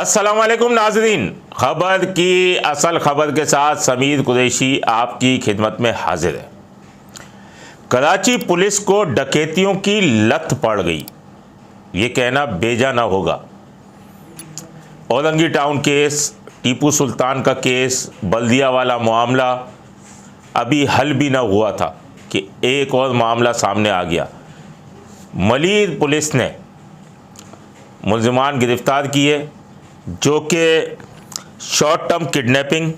अस्सलाम वालेकुम नाजरीन, खबर की असल खबर के साथ समीर कुरैशी आपकी खिदमत में हाजिर है। कराची पुलिस को डकैतियों की लत पड़ गई, ये कहना बेजा ना होगा। औरंगी टाउन केस, टीपू सुल्तान का केस, बल्दिया वाला मामला अभी हल भी ना हुआ था कि एक और मामला सामने आ गया। मलीर पुलिस ने मुल्ज़िमान गिरफ़्तार किए जो कि शॉर्ट टर्म किडनैपिंग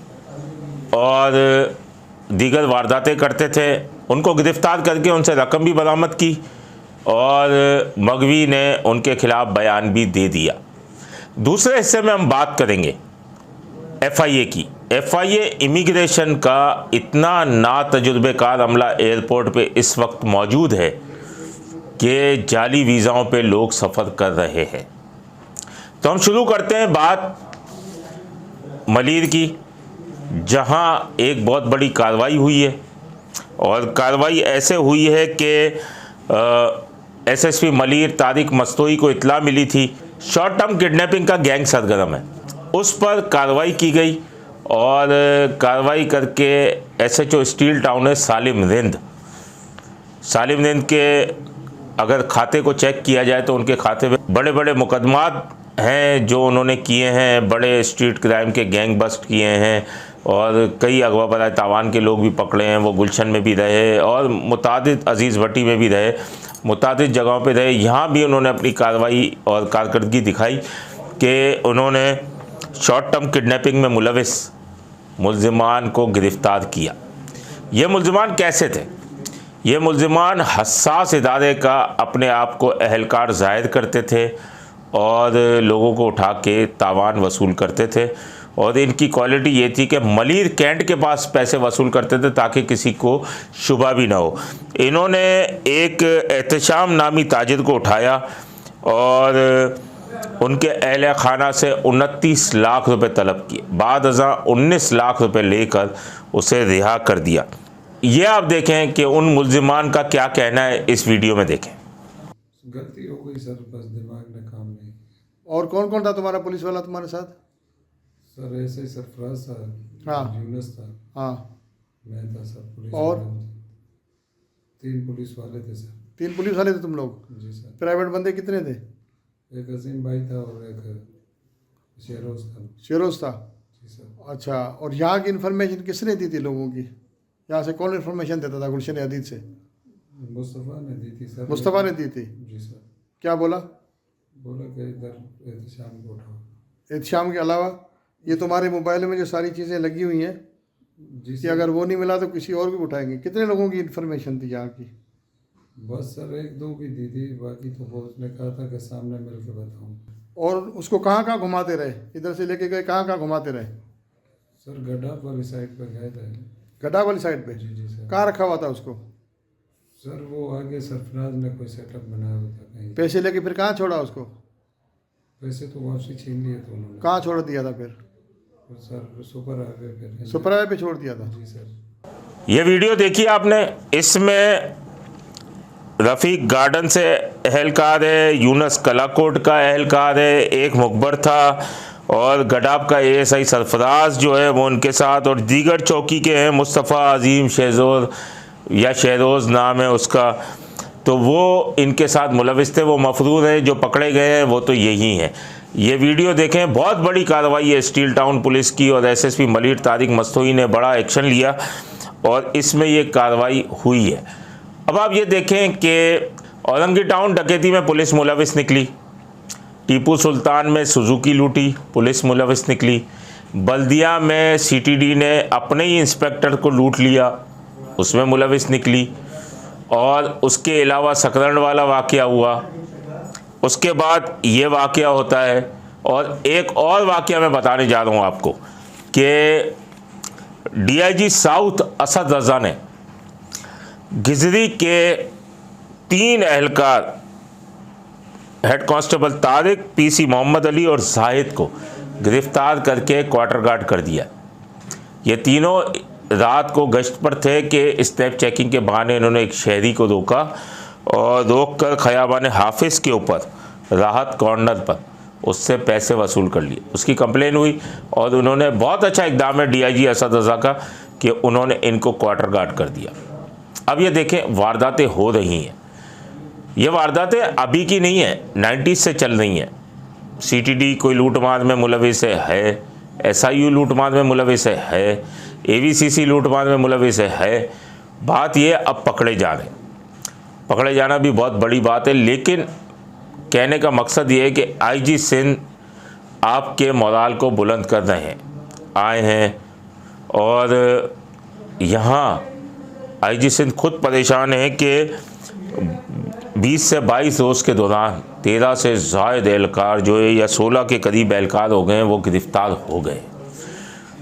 और दीगर वारदातें करते थे। उनको गिरफ़्तार करके उनसे रकम भी बरामद की और मगवी ने उनके ख़िलाफ़ बयान भी दे दिया। दूसरे हिस्से में हम बात करेंगे FIA की। FIA इमिग्रेशन का इतना नातजुर्बेकार अमला एयरपोर्ट पे इस वक्त मौजूद है कि जाली वीज़ाओं पे लोग सफ़र कर रहे हैं। तो हम शुरू करते हैं बात मलीर की, जहां एक बहुत बड़ी कार्रवाई हुई है और कार्रवाई ऐसे हुई है कि SSP मलीर तारिक मस्तोई को इत्तला मिली थी शॉर्ट टर्म किडनैपिंग का गैंग सरगर्म है, उस पर कार्रवाई की गई और कार्रवाई करके SHO स्टील टाउन है सालिम रिंद के अगर खाते को चेक किया जाए तो उनके खाते में बड़े बड़े मुकदमात हैं जो उन्होंने किए हैं। बड़े स्ट्रीट क्राइम के गैंग बस्ट किए हैं और कई अगवा बराए तावान के लोग भी पकड़े हैं। वो गुलशन में भी रहे और मुतादिद अजीज़ भट्टी में भी रहे, मुतादिद जगहों पे रहे। यहाँ भी उन्होंने अपनी कार्रवाई और कारकर्दगी दिखाई कि उन्होंने शॉर्ट टर्म किडनैपिंग में मुलविस मुल्ज़िमान को गिरफ़्तार किया। ये मुल्ज़िमान कैसे थे? ये मुल्ज़िमान हसास इदारे का अपने आप को अहलकार ज़ाहिर करते थे और लोगों को उठा के तावान वसूल करते थे। और इनकी क्वालिटी ये थी कि मलीर कैंट के पास पैसे वसूल करते थे ताकि किसी को शुबा भी ना हो। इन्होंने एक एहतशाम नामी ताजिर को उठाया और उनके अहल खाना से 29 लाख रुपए तलब किए। बाद अज़ां 19 लाख रुपए लेकर उसे रिहा कर दिया। ये आप देखें कि उन मुल्ज़िमान का क्या कहना है, इस वीडियो में देखें। गलती हो गई सर, बस दिमाग ने काम नहीं। और कौन कौन था तुम्हारा पुलिस वाला तुम्हारे साथ? सर ऐसे ही सरफराज था, हाँ। यूनुस था, हाँ। मैं था सर। पुलिस और? वाले 3 पुलिस वाले थे सर। 3 पुलिस वाले थे तुम लोग? जी सर। प्राइवेट बंदे कितने थे? एक अजीम भाई था और एक शेरोज था। जी सर। अच्छा, और यहाँ की इन्फॉर्मेशन किसने दी थी लोगों की? यहाँ से कौन इन्फॉर्मेशन देता था गुलशन हदीद से? मुस्तफ़ा ने दी थी सर। मुस्तफ़ा ने दी थी? जी सर। क्या बोला? बोला कि इधर एहतशाम को उठाओ। एहतशाम के अलावा ये तुम्हारे मोबाइल में जो सारी चीज़ें लगी हुई हैं जी कि सर। अगर वो नहीं मिला तो किसी और को उठाएंगे। कितने लोगों की इन्फॉर्मेशन थी यहाँ की? बस सर 1-2 की दी थी, बाकी तो वो उसने कहा था कि सामने मिल के बताऊँ। और उसको कहाँ कहाँ घुमाते रहे? इधर से लेके गए, कहाँ कहाँ घुमाते रहे? सर गड्ढा वाली साइड पर गए थे। गड्ढा वाली साइड पे? जी जी सर। कहाँ रखा हुआ था उसको? सर वो आगे सरफराज ने कोई सेटअप बनाया हुआ था कहीं। पैसे लेके फिर कहाँ छोड़ा उसको? पैसे तो वापसी छीन लिए थे उन्होंने। कहाँ छोड़ दिया था फिर? सर सुपर हाईवे पे। सुपर हाईवे पे छोड़ दिया था? जी सर। ये वीडियो देखिए आपने, इसमें रफ़ीक गार्डन से अहलकार है, यूनुस कलाकोट का अहलकार है, एक मुखबर था और गडाब का ASI सरफराज जो है वो उनके साथ, और दीगर चौकी के हैं मुस्तफ़ा अजीम शेजोर या शहरोज़ नाम है उसका, तो वो इनके साथ मुलविस थे। वो मफरूर हैं, जो पकड़े गए हैं वो तो यही हैं। ये वीडियो देखें, बहुत बड़ी कार्रवाई है स्टील टाउन पुलिस की और SSP मलीर तारिक मस्तोई ने बड़ा एक्शन लिया और इसमें ये कार्रवाई हुई है। अब आप ये देखें कि औरंगी टाउन डकैती में पुलिस मुलविस निकली, टीपू सुल्तान में सुजुकी लूटी, पुलिस मुलविस निकली, बल्दिया में CTD ने अपने ही इंस्पेक्टर को लूट लिया, उसमें मुलविस निकली, और उसके अलावा सकरण वाला वाक़या हुआ, उसके बाद ये वाक़या होता है। और एक और वाक़या मैं बताने जा रहा हूँ आपको कि DIG साउथ असद रज़ा ने गिजरी के 3 अहलकार head constable Tariq, PC Mohammad Ali और जाहिद को गिरफ़्तार करके क्वार्टर गार्ड कर दिया। ये तीनों रात को गश्त पर थे कि स्नैप चेकिंग के बहाने इन्होंने एक शहरी को रोका और रोक कर खयाबान हाफिज़ के ऊपर राहत कॉर्नर पर उससे पैसे वसूल कर लिए। उसकी कंप्लेन हुई और उन्होंने बहुत अच्छा इकदाम है DIG असद रज़ा का कि उन्होंने इनको क्वार्टर गार्ड कर दिया। अब ये देखें वारदातें हो रही हैं, ये वारदातें अभी की नहीं है, 90s से चल रही हैं। CTD कोई लूटमार में मुलविस है, SIU लूटमार में मुलविस है, AVCC लूटमार में मुलविस है। बात ये अब पकड़े जाना भी बहुत बड़ी बात है, लेकिन कहने का मकसद ये है कि IG सिंध आपके मोराल को बुलंद कर रहे हैं, आए हैं। और यहाँ IG सिंध खुद परेशान है कि 20 से 22 रोज़ के दौरान 13 से ज़ायद एहलकार जो है या 16 के करीब एहलकार हो गए हैं, वो गिरफ़्तार हो गए।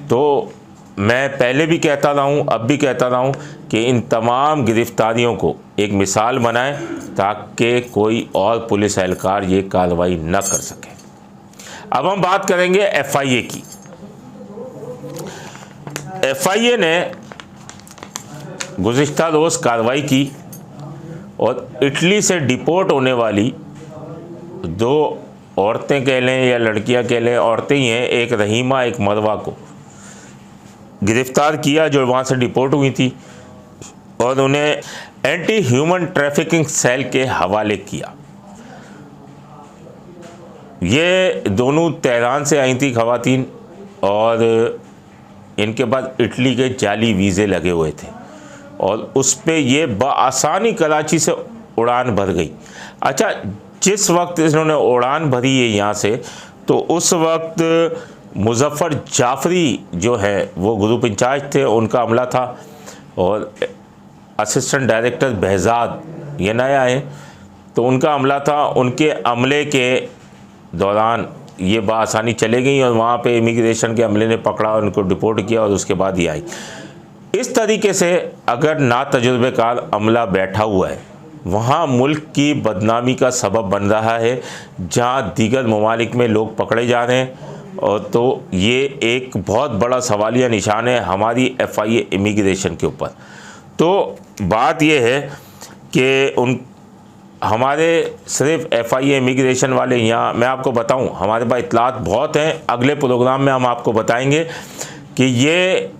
तो मैं पहले भी कहता रहा हूँ, अब भी कहता रहा हूँ कि इन तमाम गिरफ़्तारियों को एक मिसाल बनाएं ताकि कोई और पुलिस एहलकार ये कार्रवाई न कर सके। अब हम बात करेंगे FIA की। FIA ने गुज़िश्ता रोज़ कार्रवाई की और इटली से डिपोर्ट होने वाली 2 औरतें कह लें या लड़कियां कह लें, औरतें ही हैं, एक रहीमा एक मरवा को गिरफ़्तार किया जो वहाँ से डिपोर्ट हुई थी और उन्हें एंटी ह्यूमन ट्रैफिकिंग सेल के हवाले किया। ये दोनों तेहरान से आई थी ख़वातीन और इनके पास इटली के जाली वीज़े लगे हुए थे और उस पे ये बआसानी कराची से उड़ान भर गई। अच्छा, जिस वक्त इन्होंने उड़ान भरी है यहाँ से, तो उस वक्त मुज़फ़्फ़र जाफ़री जो है वो ग्रुप इंचार्ज थे, उनका अमला था और असिस्टेंट डायरेक्टर बहज़ाद ये नया है तो उनका अमला था। उनके अमले के दौरान ये बआसानी चले गई और वहाँ पे इमिग्रेशन के अमले ने पकड़ा और उनको डिपोर्ट किया और उसके बाद ही आई। इस तरीके से अगर ना तजुर्बेकार अमला बैठा हुआ है, वहाँ मुल्क की बदनामी का सबब बन रहा है जहाँ दीगर ममालिक में लोग पकड़े जा रहे हैं। और तो ये एक बहुत बड़ा सवालिया निशान है हमारी FIA इमिग्रेशन के ऊपर। तो बात ये है कि हमारे सिर्फ FIA इमिग्रेशन वाले यहाँ, मैं आपको बताऊँ हमारे पास इतलात बहुत हैं, अगले प्रोग्राम में हम आपको बताएंगे कि ये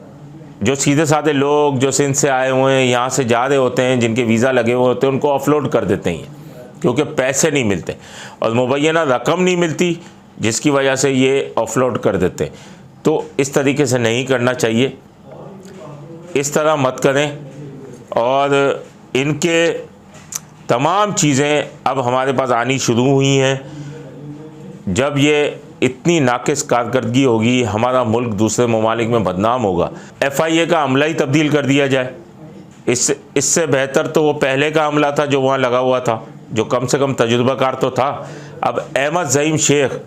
जो सीधे साधे लोग जो सिंध से आए हुए हैं, यहाँ से जा रहे होते हैं, जिनके वीज़ा लगे हुए होते हैं, उनको ऑफलोड कर देते हैं क्योंकि पैसे नहीं मिलते और मुबैना रकम नहीं मिलती, जिसकी वजह से ये ऑफलोड कर देते हैं। तो इस तरीके से नहीं करना चाहिए, इस तरह मत करें। और इनके तमाम चीज़ें अब हमारे पास आनी शुरू हुई हैं। जब ये इतनी नाकिस कारकर्दगी होगी, हमारा मुल्क दूसरे ममालिक में बदनाम होगा, FIA का अमला ही तब्दील कर दिया जाए। इससे बेहतर तो वो पहले का अमला था जो वहाँ लगा हुआ था, जो कम से कम तजुर्बाकार तो था। अब अहमद ज़ईम शेख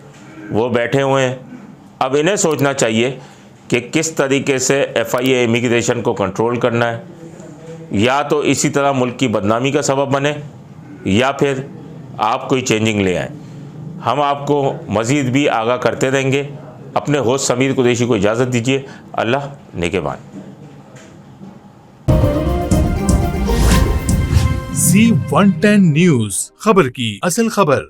वो बैठे हुए हैं, अब इन्हें सोचना चाहिए कि किस तरीके से FIA इमिग्रेशन को कंट्रोल करना है। या तो इसी तरह मुल्क की बदनामी का सबब बने या फिर आप कोई चेंजिंग ले आए। हम आपको मज़ीद भी आगाह करते रहेंगे। अपने होस्ट समीर कुरैशी को इजाज़त दीजिए। अल्लाह निगहबान। Z110 न्यूज़, खबर की असल खबर।